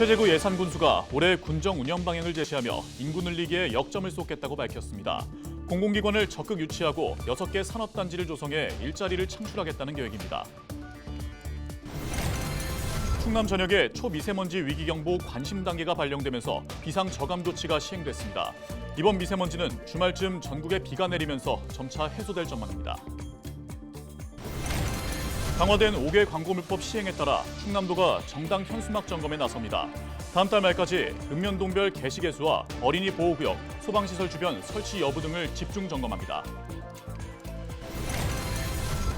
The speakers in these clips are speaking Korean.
최재구 예산군수가 올해 군정 운영 방향을 제시하며 인구 늘리기에 역점을 쏟겠다고 밝혔습니다. 공공기관을 적극 유치하고 6개 산업단지를 조성해 일자리를 창출하겠다는 계획입니다. 충남 전역에 초미세먼지 위기경보 관심 단계가 발령되면서 비상저감 조치가 시행됐습니다. 이번 미세먼지는 주말쯤 전국에 비가 내리면서 점차 해소될 전망입니다. 강화된 5개 광고물법 시행에 따라 충남도가 정당 현수막 점검에 나섭니다. 다음 달 말까지 읍면동별 개시개수와 어린이 보호구역, 소방시설 주변 설치 여부 등을 집중 점검합니다.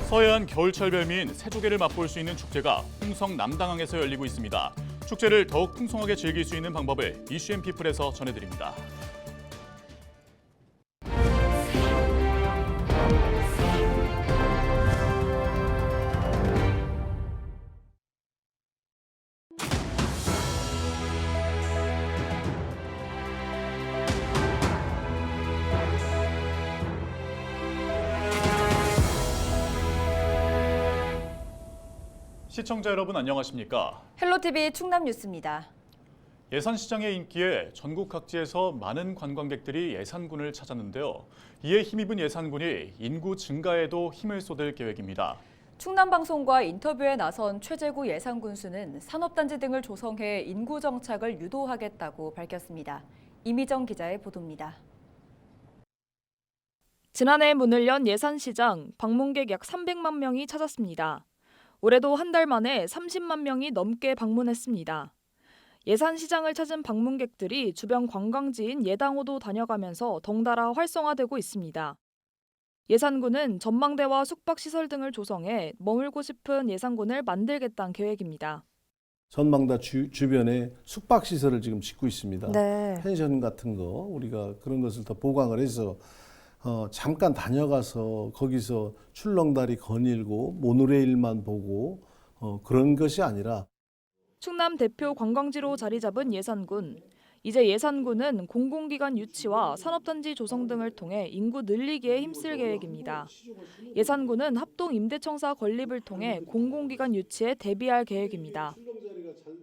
서해안 겨울철 별미인 새조개를 맛볼 수 있는 축제가 홍성 남당항에서 열리고 있습니다. 축제를 더욱 풍성하게 즐길 수 있는 방법을 이슈앤피플에서 전해드립니다. 시청자 여러분 안녕하십니까? 헬로티비 충남 뉴스입니다. 예산시장의 인기에 전국 각지에서 많은 관광객들이 예산군을 찾았는데요. 이에 힘입은 예산군이 인구 증가에도 힘을 쏟을 계획입니다. 충남방송과 인터뷰에 나선 최재구 예산군수는 산업단지 등을 조성해 인구 정착을 유도하겠다고 밝혔습니다. 이미정 기자의 보도입니다. 지난해 문을 연 예산시장, 방문객 약 300만 명이 찾았습니다. 올해도 한 달 만에 30만 명이 넘게 방문했습니다. 예산시장을 찾은 방문객들이 주변 관광지인 예당호도 다녀가면서 덩달아 활성화되고 있습니다. 예산군은 전망대와 숙박시설 등을 조성해 머물고 싶은 예산군을 만들겠다는 계획입니다. 전망대 주변에 숙박시설을 지금 짓고 있습니다. 네. 펜션 같은 거 우리가 그런 것을 더 보강을 해서 잠깐 다녀가서 거기서 출렁다리 거닐고 모노레일만 보고 그런 것이 아니라 충남 대표 관광지로 자리 잡은 예산군. 이제 예산군은 공공기관 유치와 산업단지 조성 등을 통해 인구 늘리기에 힘쓸 계획입니다. 예산군은 합동임대청사 건립을 통해 공공기관 유치에 대비할 계획입니다.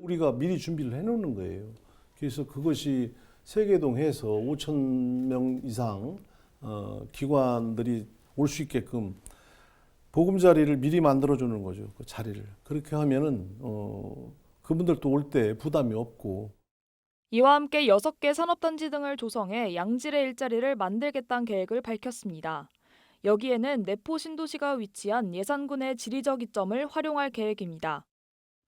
우리가 미리 준비를 해놓는 거예요. 그래서 그것이 세계동해서 5천 명 이상 기관들이 올 수 있게끔 보금자리를 미리 만들어주는 거죠. 그 자리를. 그렇게 하면은 그분들도 올 때 부담이 없고. 이와 함께 6개 산업단지 등을 조성해 양질의 일자리를 만들겠다는 계획을 밝혔습니다. 여기에는 내포 신도시가 위치한 예산군의 지리적 이점을 활용할 계획입니다.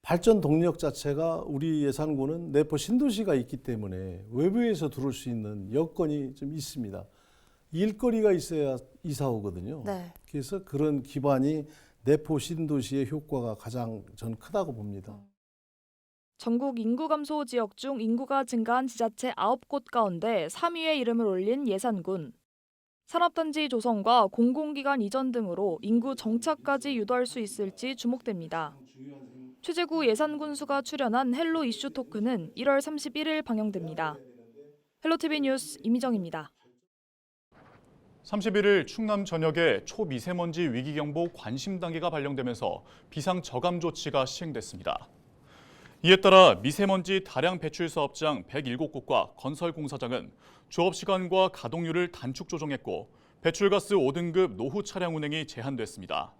발전 동력 자체가 우리 예산군은 내포 신도시가 있기 때문에 외부에서 들어올 수 있는 여건이 좀 있습니다. 일거리가 있어야 이사 오거든요. 네. 그래서 그런 기반이 내포 신도시의 효과가 가장 전 크다고 봅니다. 전국 인구 감소 지역 중 인구가 증가한 지자체 9곳 가운데 3위에 이름을 올린 예산군. 산업단지 조성과 공공기관 이전 등으로 인구 정착까지 유도할 수 있을지 주목됩니다. 최재구 예산군수가 출연한 헬로 이슈 토크는 1월 31일 방영됩니다. 헬로티비 뉴스 이미정입니다. 31일 충남 전역에 초미세먼지 위기경보 관심 단계가 발령되면서 비상저감 조치가 시행됐습니다. 이에 따라 미세먼지 다량 배출 사업장 107곳과 건설공사장은 조업시간과 가동률을 단축 조정했고 배출가스 5등급 노후 차량 운행이 제한됐습니다.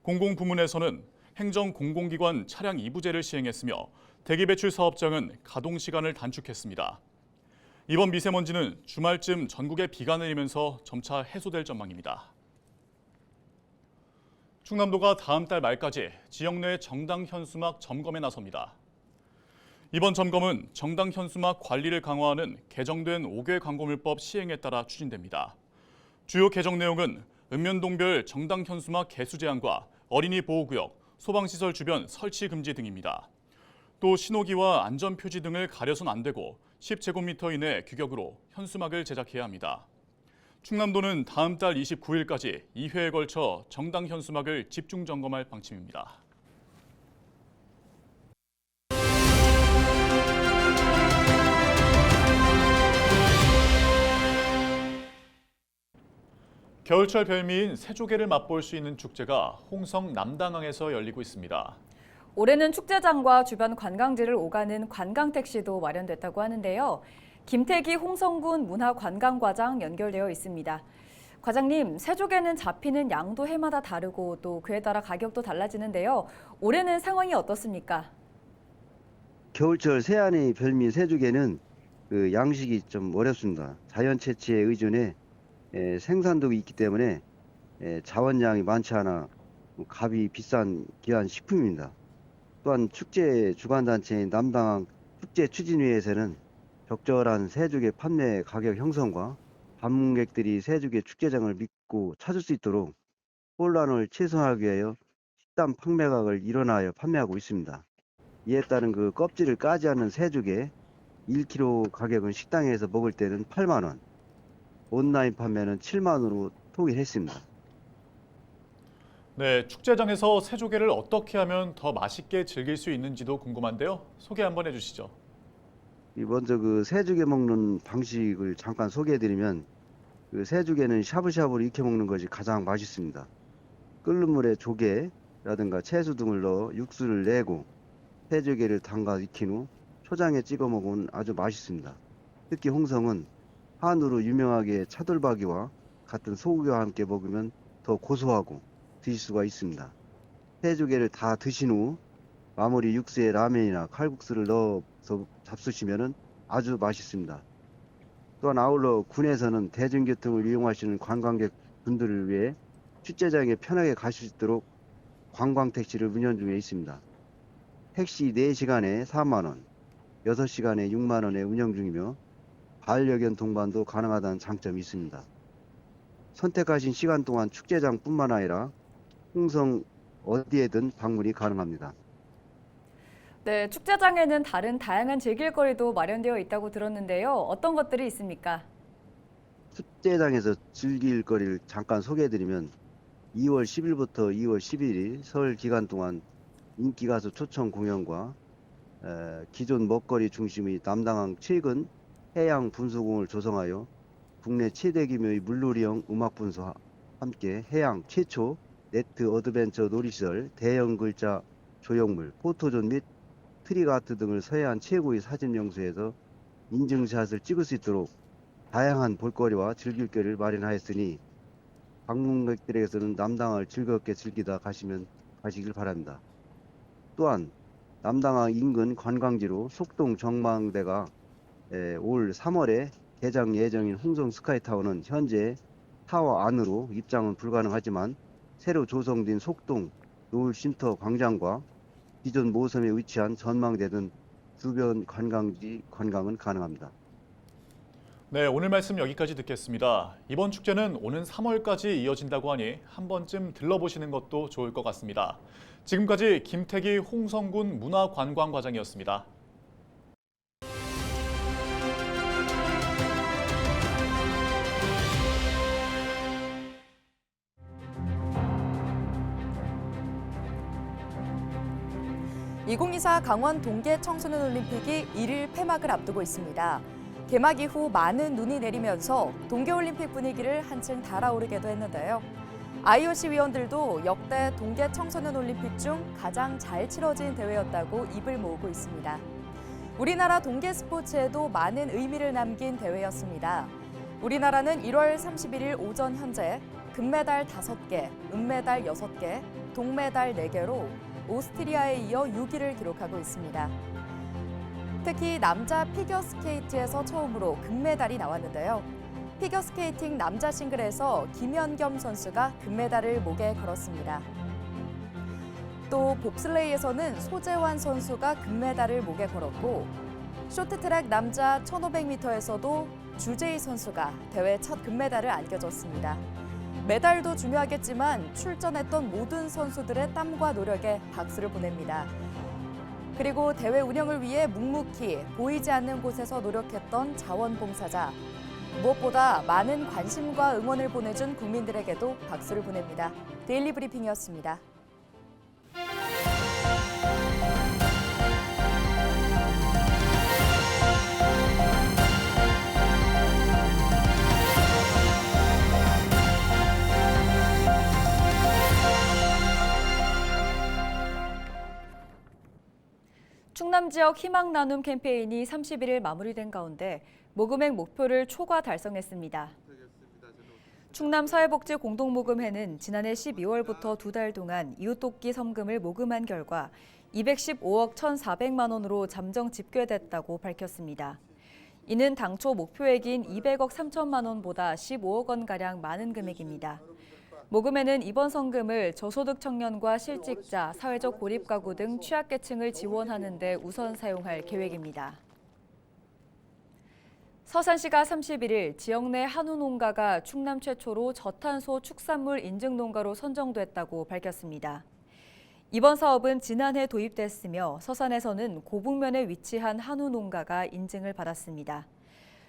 공공부문에서는 행정공공기관 차량 이부제를 시행했으며 대기배출 사업장은 가동시간을 단축했습니다. 이번 미세먼지는 주말쯤 전국에 비가 내리면서 점차 해소될 전망입니다. 충남도가 다음 달 말까지 지역 내 정당 현수막 점검에 나섭니다. 이번 점검은 정당 현수막 관리를 강화하는 개정된 5개 광고물법 시행에 따라 추진됩니다. 주요 개정 내용은 읍면동별 정당 현수막 개수 제한과 어린이 보호구역, 소방시설 주변 설치 금지 등입니다. 또 신호기와 안전표지 등을 가려선 안 되고 10제곱미터 이내 규격으로 현수막을 제작해야 합니다. 충남도는 다음 달 29일까지 2회에 걸쳐 정당 현수막을 집중 점검할 방침입니다. 겨울철 별미인 새조개를 맛볼 수 있는 축제가 홍성 남당항에서 열리고 있습니다. 올해는 축제장과 주변 관광지를 오가는 관광택시도 마련됐다고 하는데요. 김태기 홍성군 문화관광과장 연결되어 있습니다. 과장님, 새조개는 잡히는 양도 해마다 다르고 또 그에 따라 가격도 달라지는데요. 올해는 상황이 어떻습니까? 겨울철 새안의 별미 새조개는 그 양식이 좀 어렵습니다. 자연 채취에 의존해 생산도 있기 때문에 자원량이 많지 않아 값이 비싼 귀한 식품입니다. 또한 축제 주관단체인 남당 축제추진위에서는 적절한 새조개 판매 가격 형성과 방문객들이 새조개 축제장을 믿고 찾을 수 있도록 혼란을 최소화하기 위하여 식단 판매각을 일원하여 판매하고 있습니다. 이에 따른 그 껍질을 까지 않는 새조개 1kg 가격은 식당에서 먹을 때는 8만 원, 온라인 판매는 7만 원으로 통일했습니다. 네, 축제장에서 새조개를 어떻게 하면 더 맛있게 즐길 수 있는지도 궁금한데요. 소개 한번 해주시죠. 먼저 그 새조개 먹는 방식을 잠깐 소개해드리면, 그 새조개는 샤브샤브로 익혀 먹는 것이 가장 맛있습니다. 끓는 물에 조개라든가 채소 등을 넣어 육수를 내고 새조개를 담가 익힌 후 초장에 찍어 먹으면 아주 맛있습니다. 특히 홍성은 한우로 유명하게 차돌박이와 같은 소고기와 함께 먹으면 더 고소하고 드실 수가 있습니다. 새조개를 다 드신 후 마무리 육수에 라면이나 칼국수를 넣어서 잡수시면 아주 맛있습니다. 또한 아울러 군에서는 대중교통을 이용하시는 관광객 분들을 위해 축제장에 편하게 가실 수 있도록 관광택시를 운영 중에 있습니다. 택시 4시간에 4만 원, 6시간에 6만 원에 운영 중이며 반려견 동반도 가능하다는 장점이 있습니다. 선택하신 시간 동안 축제장뿐만 아니라 홍성 어디에든 방문이 가능합니다. 네, 축제장에는 다른 다양한 즐길거리도 마련되어 있다고 들었는데요. 어떤 것들이 있습니까? 축제장에서 즐길 거리를 잠깐 소개해드리면 2월 10일부터 2월 11일 설 기간 동안 인기 가수 초청 공연과 기존 먹거리 중심의 남당항 최근 해양 분수공을 조성하여 국내 최대 규모의 물놀이형 음악 분수와 함께 해양 최초 네트 어드벤처 놀이시설, 대형 글자 조형물, 포토존 및 트리가트 등을 서해안 최고의 사진 명소에서 인증샷을 찍을 수 있도록 다양한 볼거리와 즐길거리를 마련하였으니 방문객들에게서는 남당항을 즐겁게 즐기다 가시길 바랍니다. 또한 남당항 인근 관광지로 속동 전망대가 올 3월에 개장 예정인 홍성 스카이타워는 현재 타워 안으로 입장은 불가능하지만 새로 조성된 속동 노을쉼터 광장과 기존 모섬에 위치한 전망대 등 주변 관광지 관광은 가능합니다. 네, 오늘 말씀 여기까지 듣겠습니다. 이번 축제는 오는 3월까지 이어진다고 하니 한 번쯤 들러보시는 것도 좋을 것 같습니다. 지금까지 김태기 홍성군 문화관광과장이었습니다. (2024) 강원 동계 청소년 올림픽이 1일 폐막을 앞두고 있습니다. 개막 이후 많은 눈이 내리면서 동계올림픽 분위기를 한층 달아오르게도 했는데요. IOC 위원들도 역대 동계 청소년 올림픽 중 가장 잘 치러진 대회였다고 입을 모으고 있습니다. 우리나라 동계 스포츠에도 많은 의미를 남긴 대회였습니다. 우리나라는 1월 31일 오전 현재 금메달 5개, 은메달 6개, 동메달 4개로 오스트리아에 이어 6위를 기록하고 있습니다. 특히 남자 피겨스케이트에서 처음으로 금메달이 나왔는데요. 피겨스케이팅 남자 싱글에서 김연겸 선수가 금메달을 목에 걸었습니다. 또 봅슬레이에서는 소재환 선수가 금메달을 목에 걸었고 쇼트트랙 남자 1500m에서도 주재희 선수가 대회 첫 금메달을 안겨줬습니다. 메달도 중요하겠지만 출전했던 모든 선수들의 땀과 노력에 박수를 보냅니다. 그리고 대회 운영을 위해 묵묵히 보이지 않는 곳에서 노력했던 자원봉사자. 무엇보다 많은 관심과 응원을 보내준 국민들에게도 박수를 보냅니다. 데일리 브리핑이었습니다. 충남 지역 희망 나눔 캠페인이 31일 마무리된 가운데 모금액 목표를 초과 달성했습니다. 충남 사회복지 공동모금회는 지난해 12월부터 2달 동안 이웃돕기 섬금을 모금한 결과 215억 1,400만 원으로 잠정 집계됐다고 밝혔습니다. 이는 당초 목표액인 200억 3천만 원보다 15억 원가량 많은 금액입니다. 모금회는 이번 성금을 저소득 청년과 실직자, 사회적 고립가구 등 취약계층을 지원하는 데 우선 사용할 계획입니다. 서산시가 31일 지역 내 한우 농가가 충남 최초로 저탄소 축산물 인증 농가로 선정됐다고 밝혔습니다. 이번 사업은 지난해 도입됐으며 서산에서는 고북면에 위치한 한우 농가가 인증을 받았습니다.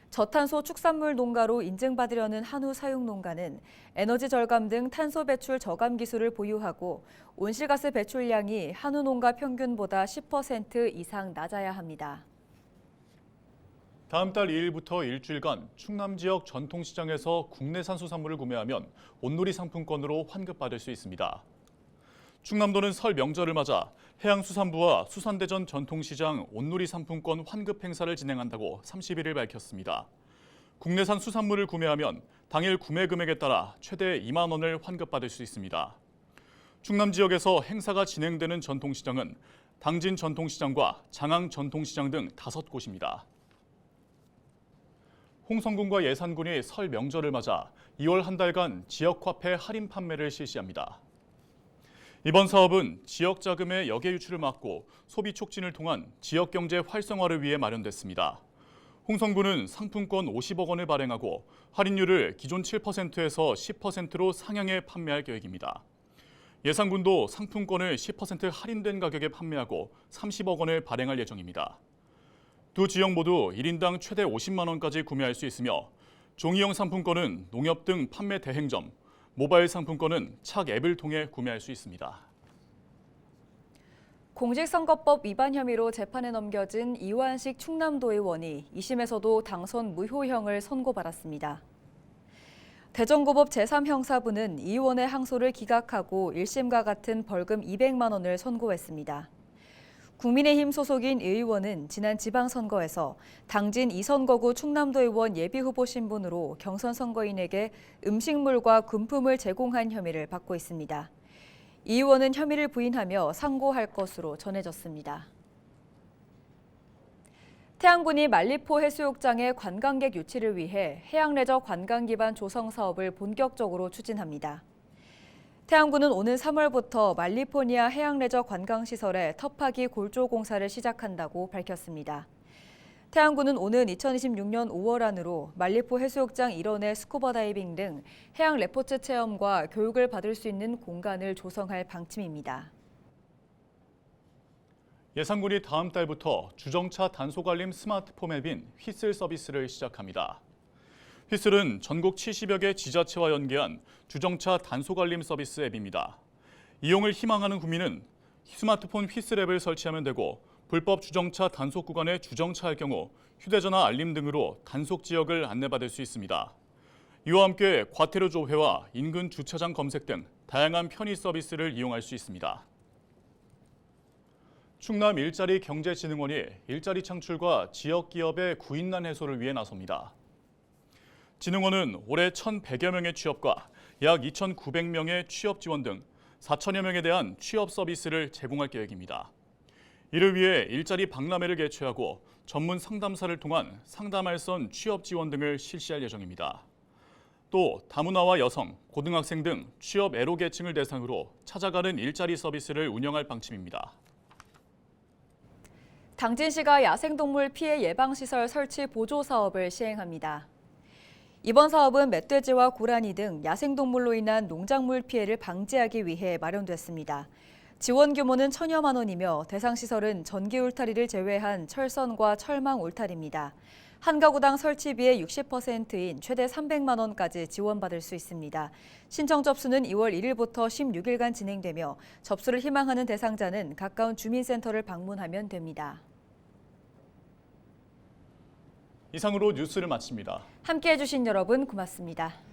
저탄소 축산물 농가로 인증받으려는 한우 사육 농가는 에너지 절감 등 탄소 배출 저감 기술을 보유하고 온실가스 배출량이 한우 농가 평균보다 10% 이상 낮아야 합니다. 다음 달 2일부터 일주일간 충남 지역 전통시장에서 국내산 수산물을 구매하면 온누리 상품권으로 환급받을 수 있습니다. 충남도는 설 명절을 맞아 해양수산부와 수산대전 전통시장 온누리 상품권 환급 행사를 진행한다고 30일 밝혔습니다. 국내산 수산물을 구매하면 당일 구매 금액에 따라 최대 2만 원을 환급받을 수 있습니다. 충남 지역에서 행사가 진행되는 전통시장은 당진 전통시장과 장항 전통시장 등 5곳입니다. 홍성군과 예산군이 설 명절을 맞아 2월 한 달간 지역화폐 할인 판매를 실시합니다. 이번 사업은 지역 자금의 역외 유출을 막고 소비 촉진을 통한 지역 경제 활성화를 위해 마련됐습니다. 홍성군은 상품권 50억 원을 발행하고 할인율을 기존 7%에서 10%로 상향해 판매할 계획입니다. 예산군도 상품권을 10% 할인된 가격에 판매하고 30억 원을 발행할 예정입니다. 두 지역 모두 1인당 최대 50만 원까지 구매할 수 있으며 종이형 상품권은 농협 등 판매 대행점, 모바일 상품권은 착 앱을 통해 구매할 수 있습니다. 공직선거법 위반 혐의로 재판에 넘겨진 이완식 충남도의원이 2심에서도 당선 무효형을 선고받았습니다. 대전고법 제3형사부는 이 의원의 항소를 기각하고 1심과 같은 벌금 200만 원을 선고했습니다. 국민의힘 소속인 이 의원은 지난 지방선거에서 당진 2선거구 충남도의원 예비후보 신분으로 경선 선거인에게 음식물과 군품을 제공한 혐의를 받고 있습니다. 이 의원은 혐의를 부인하며 상고할 것으로 전해졌습니다. 태안군이 만리포 해수욕장의 관광객 유치를 위해 해양레저 관광 기반 조성 사업을 본격적으로 추진합니다. 태안군은 오는 3월부터 말리포니아 해양레저 관광시설의 터파기 골조 공사를 시작한다고 밝혔습니다. 태안군은 오는 2026년 5월 안으로 말리포 해수욕장 일원의 스쿠버 다이빙 등 해양 레포츠 체험과 교육을 받을 수 있는 공간을 조성할 방침입니다. 예산군이 다음 달부터 주정차 단속알림 스마트폰 앱인 휘슬 서비스를 시작합니다. 휘슬은 전국 70여 개 지자체와 연계한 주정차 단속알림 서비스 앱입니다. 이용을 희망하는 국민은 스마트폰 휘슬 앱을 설치하면 되고 불법 주정차 단속 구간에 주정차할 경우 휴대전화 알림 등으로 단속 지역을 안내받을 수 있습니다. 이와 함께 과태료 조회와 인근 주차장 검색 등 다양한 편의 서비스를 이용할 수 있습니다. 충남 일자리 경제진흥원이 일자리 창출과 지역 기업의 구인난 해소를 위해 나섭니다. 진흥원은 올해 1,100여 명의 취업과 약 2,900명의 취업 지원 등 4천여 명에 대한 취업 서비스를 제공할 계획입니다. 이를 위해 일자리 박람회를 개최하고 전문 상담사를 통한 상담알선 취업 지원 등을 실시할 예정입니다. 또 다문화와 여성, 고등학생 등 취업 애로 계층을 대상으로 찾아가는 일자리 서비스를 운영할 방침입니다. 당진시가 야생동물 피해 예방시설 설치 보조 사업을 시행합니다. 이번 사업은 멧돼지와 고라니 등 야생동물로 인한 농작물 피해를 방지하기 위해 마련됐습니다. 지원 규모는 1,000여만 원이며 대상 시설은 전기 울타리를 제외한 철선과 철망 울타리입니다. 한 가구당 설치비의 60%인 최대 300만 원까지 지원받을 수 있습니다. 신청 접수는 2월 1일부터 16일간 진행되며 접수를 희망하는 대상자는 가까운 주민센터를 방문하면 됩니다. 이상으로 뉴스를 마칩니다. 함께해 주신 여러분 고맙습니다.